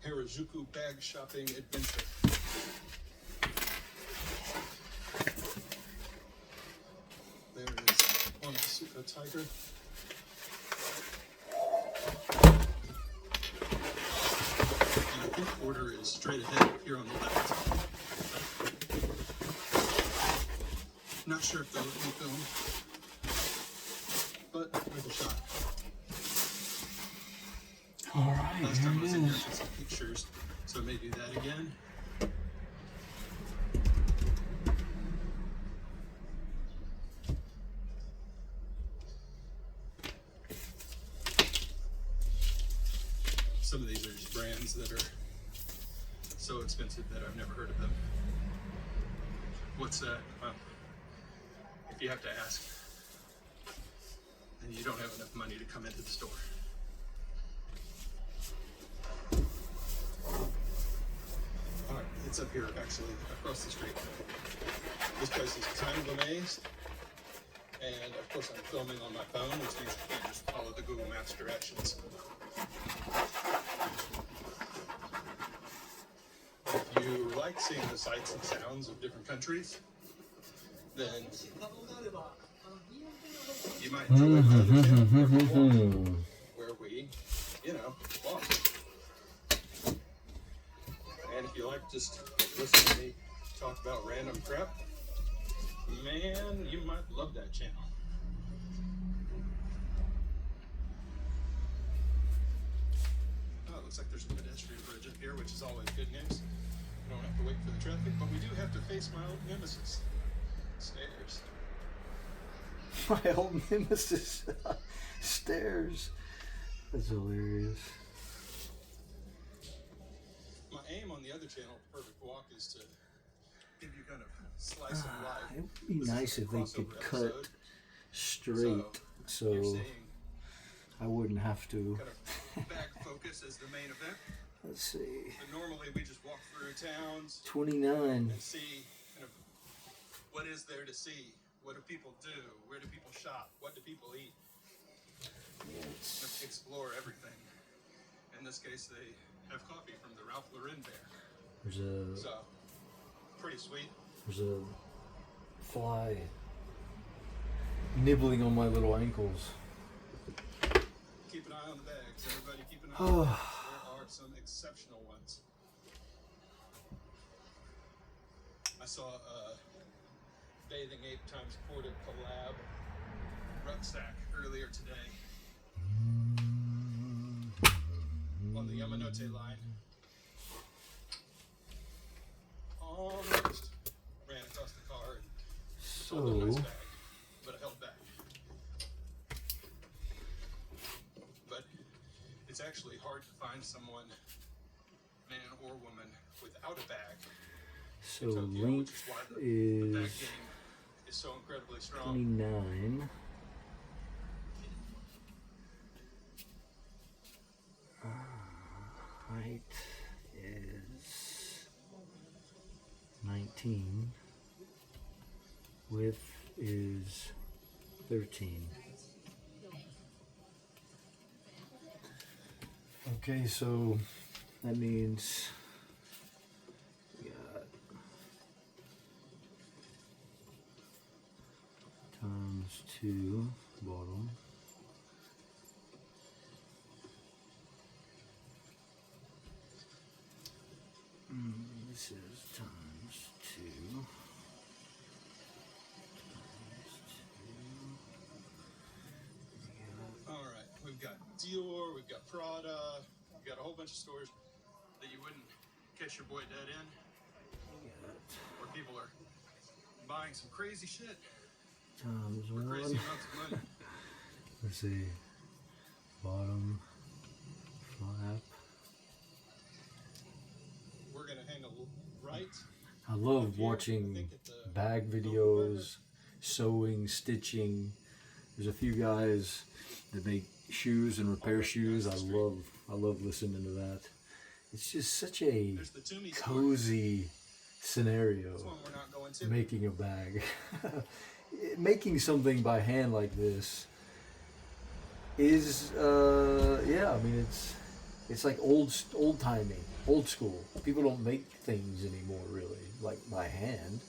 Harajuku bag shopping adventure. There is Onitsuka Tiger. And I think order is straight ahead here on the left. Not sure if they'll let me film, but worth a shot. All right, Last time I was in here is. for some pictures, so I may do that again. Some of these are just brands that are so expensive that I've never heard of them. What's that? Well, if you have to ask, then you don't have enough money to come into the store. Alright, it's up here actually, across the street. This place is Time of Amaze. And of course I'm filming on my phone, which means I can't just follow the Google Maps directions. If you like seeing the sights and sounds of different countries, then you might enjoy my other channel, where we, walk. And if you like just listen to me talk about random crap, man, you might love that channel. Oh, it looks like there's a pedestrian bridge up here, which is always good news. We don't have to wait for the traffic, but we do have to face my old nemesis, stairs. My old nemesis. Stairs. That's hilarious. My aim on the other channel, Perfect Walk, is to give you kind of slice of life. It would be nice if they could cut straight, so you're seeing I wouldn't have to. kind of back focus as the main event. Let's see. But normally we just walk through towns 29. and see kind of what is there to see. What do people do? Where do people shop? What do people eat? Yes. Explore everything. In this case, they have coffee from the Ralph Lauren bear. There's a So, pretty sweet. there's a fly nibbling on my little ankles. Keep an eye on the bags. Everybody keep an eye Oh. on the bags. There are some exceptional ones. I saw a Bathing Ape times Porter collab rucksack earlier today on the Yamanote line. Almost ran across the car and sold a nice So bag, but I held back. But it's actually hard to find someone, man or woman, without a bag. so in Tokyo, which length is why the bag is game is so incredibly strong. 29. Height is 19. Width is 13. Okay, so that means we got times 2 bottom. This is times 2. All right, we've got Dior, we've got Prada, we've got a whole bunch of stores that you wouldn't catch your boy dead in, where people are buying some crazy shit Times for 1. crazy amounts of money. Let's see. Bottom flap. We're gonna hang a right. I love Up here, I watching think at the bag videos, sewing, stitching. There's a few guys that make shoes and repair shoes. I love listening to that. It's just such a There's the Toomey store. cozy scenario. This one we're not going to. Making a bag. Making something by hand like this is yeah, I mean it's like old timey. old school. People don't make things anymore, really, like by hand.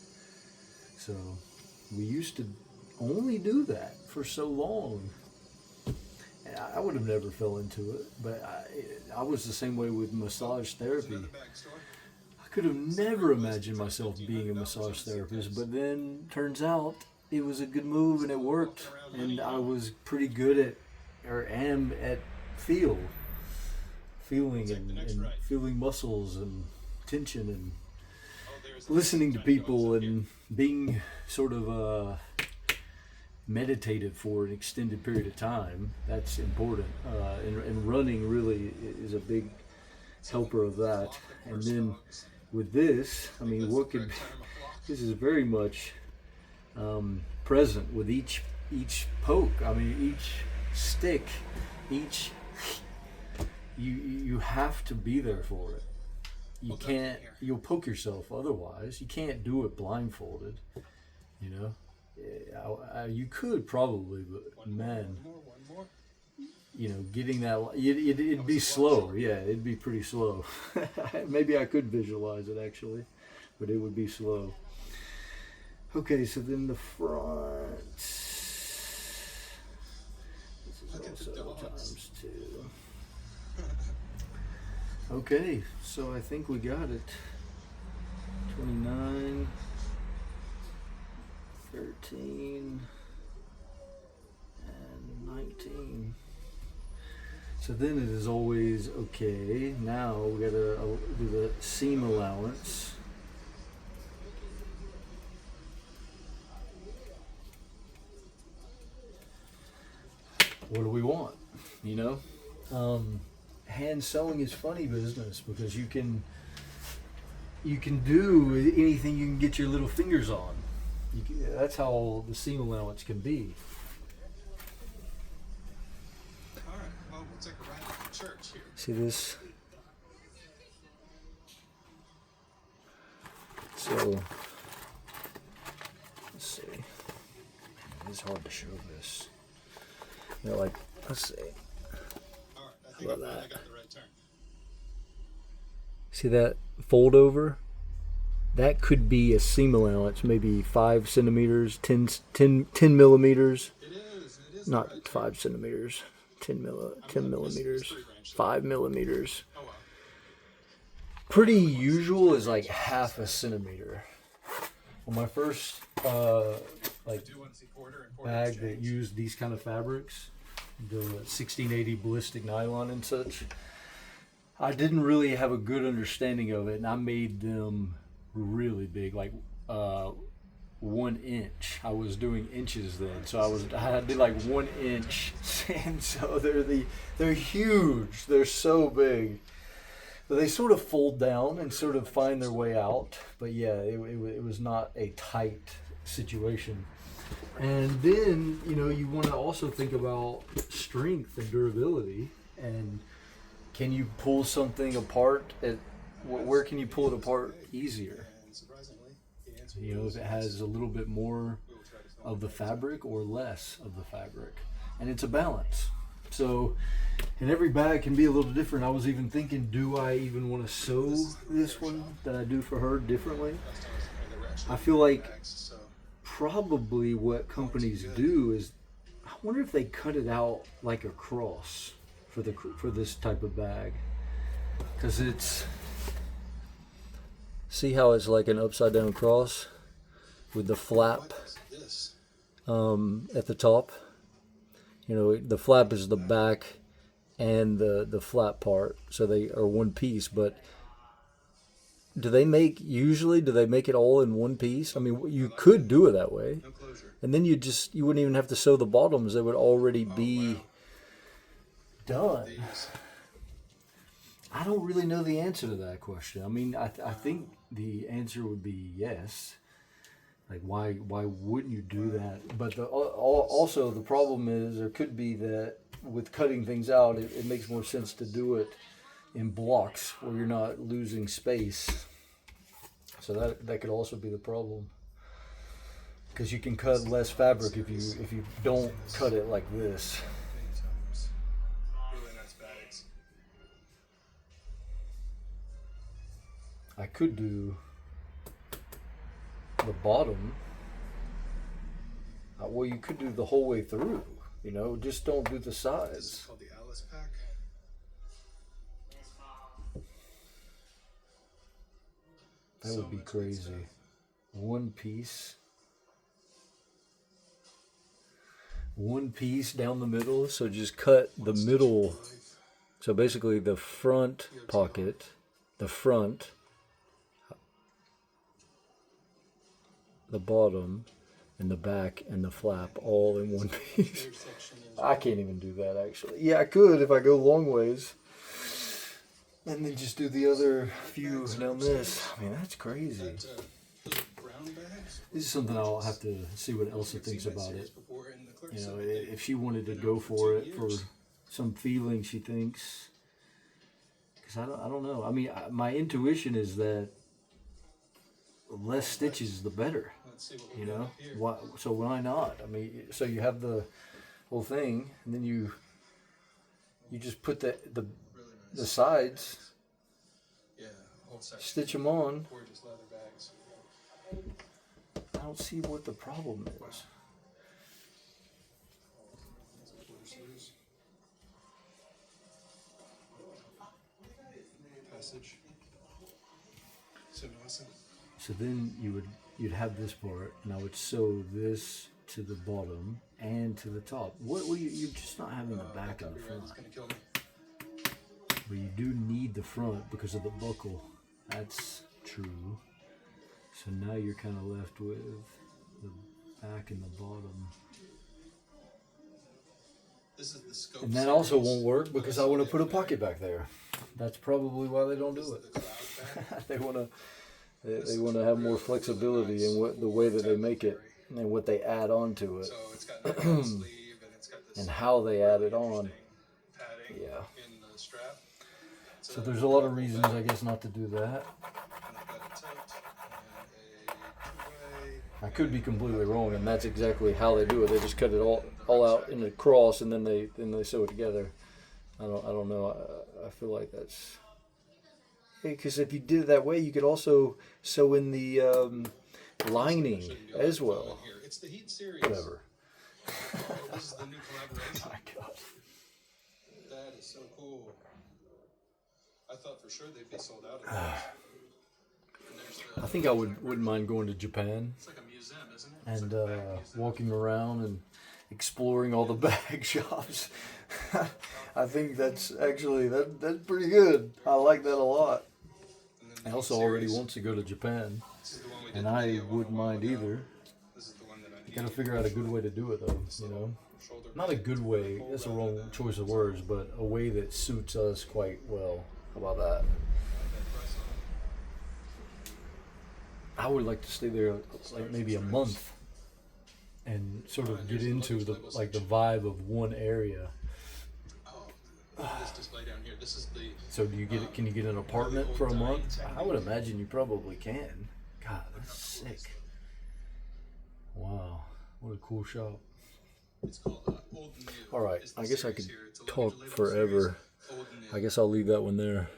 So we used to only do that for so long. And I would have never fell into it, but I was the same way with massage therapy. I could have never imagined myself being a massage therapist, but then turns out it was a good move and it worked, and I was pretty good at, or am at feeling and feeling muscles and tension and listening to people and being sort of meditative for an extended period of time. That's important, and running really is a big helper of that. And then with this, I mean, this is very much present with each poke. I mean, each stick, you have to be there for it. You can't, you'll poke yourself otherwise. You can't do it blindfolded, you know. You could probably, but man, you know, getting that, it'd be slow. Yeah, it'd be pretty slow. Maybe I could visualize it actually, but it would be slow. Okay, so then the front. This is also ×2. Okay, so I think we got it. 29, 13, and 19. So then it is always okay. Now we gotta do the seam allowance. What do we want? You know? Hand sewing is funny business because you can do anything you can get your little fingers on. That's how the seam allowance can be. All right, well, we'll take a ride to church here. See this? So, let's see. It's hard to show this. You know, like, let's see. All right, I think I got the right turn. See that fold over? That could be a seam allowance, maybe 5 centimeters, 10 millimeters. It is Not right 5 centimeters, 10 millimeters, 5 millimeters. Oh, wow. Pretty usual is like half a centimeter. Well, my first bag that used these kind of fabrics, the 1680 ballistic nylon and such, I didn't really have a good understanding of it, and I made them really big, like 1 inch. I was doing inches then, so I did like 1 inch, and so they're huge. They're so big. But they sort of fold down and sort of find their way out. But yeah, it was not a tight situation. And then, you know, you want to also think about strength and durability. And can you pull something apart? Where can you pull it apart easier? You know, if it has a little bit more of the fabric or less of the fabric. And it's a balance. So, and every bag can be a little different. I was even thinking, do I even want to sew this one that I do for her differently? I feel like probably what companies do is, I wonder if they cut it out like a cross for this type of bag, because it's, see how it's like an upside down cross with the flap at the top. You know, the flap is the back and the flap part, so they are one piece. But do they make it all in one piece? I mean, you could do it that way, and then you wouldn't even have to sew the bottoms; they would already be done. I don't really know the answer to that question. I mean, I think the answer would be yes. Like, why wouldn't you do that? But also the problem is, there could be that with cutting things out, it makes more sense to do it in blocks where you're not losing space. So that could also be the problem, because you can cut less fabric if you don't cut it like this. I could do the bottom. Well, you could do the whole way through. You know, just don't do the This is sides. called the Alice pack. That So would be much good crazy. stuff. One piece. One piece down the middle. So just cut the middle. So basically the front pocket, the front, the bottom, and the back and the flap all in one piece. I can't even do that actually. Yeah, I could if I go long ways. And then just do the other few down this. I mean, that's crazy. This is something I'll have to see what Elsa thinks about it. You know, if she wanted to go for it for some feeling she thinks. Because I don't know. I mean, my intuition is that less stitches the better. You know? Why, so why not? I mean, so you have the whole thing, and then you just put the sides, stitch them on. I don't see what the problem is. So then you'd have this part, and I would sew this to the bottom and to the top. What you're just not having the back and the front. But you do need the front because of the buckle. That's true. So now you're kind of left with the back and the bottom. And that also won't work because I want to put a pocket back there. That's probably why they don't do it. They want to have more flexibility in the way that they make it and what they add on to it. And how they add it on. Yeah. So there's a lot of reasons, I guess, not to do that. I could be completely wrong, and that's exactly how they do it. They just cut it all out in a cross, and then they sew it together. I don't know. I feel like that's because if you did it that way, you could also sew in the lining as well. It's the Heat series. Whatever. This is the new collaboration. Oh my God. That is so cool. I thought for sure they'd be sold out of this. I think I wouldn't mind going to Japan. It's like a museum, isn't it? And walking around and exploring all the bag shops. I think that's actually that's pretty good. I like that a lot. Elsa already wants to go to Japan, and I wouldn't mind either. You gotta figure out a good way to do it though, you know. Not a good way, that's the wrong choice of words, but a way that suits us quite well. How about that? I would like to stay there like maybe a month and sort of get into the vibe of one area. This display down here. This is the. So can you get an apartment for a month? I would imagine you probably can. God, that's sick. Wow, what a cool shop. It's called Old and New. All right, I guess I could talk forever. I guess I'll leave that one there.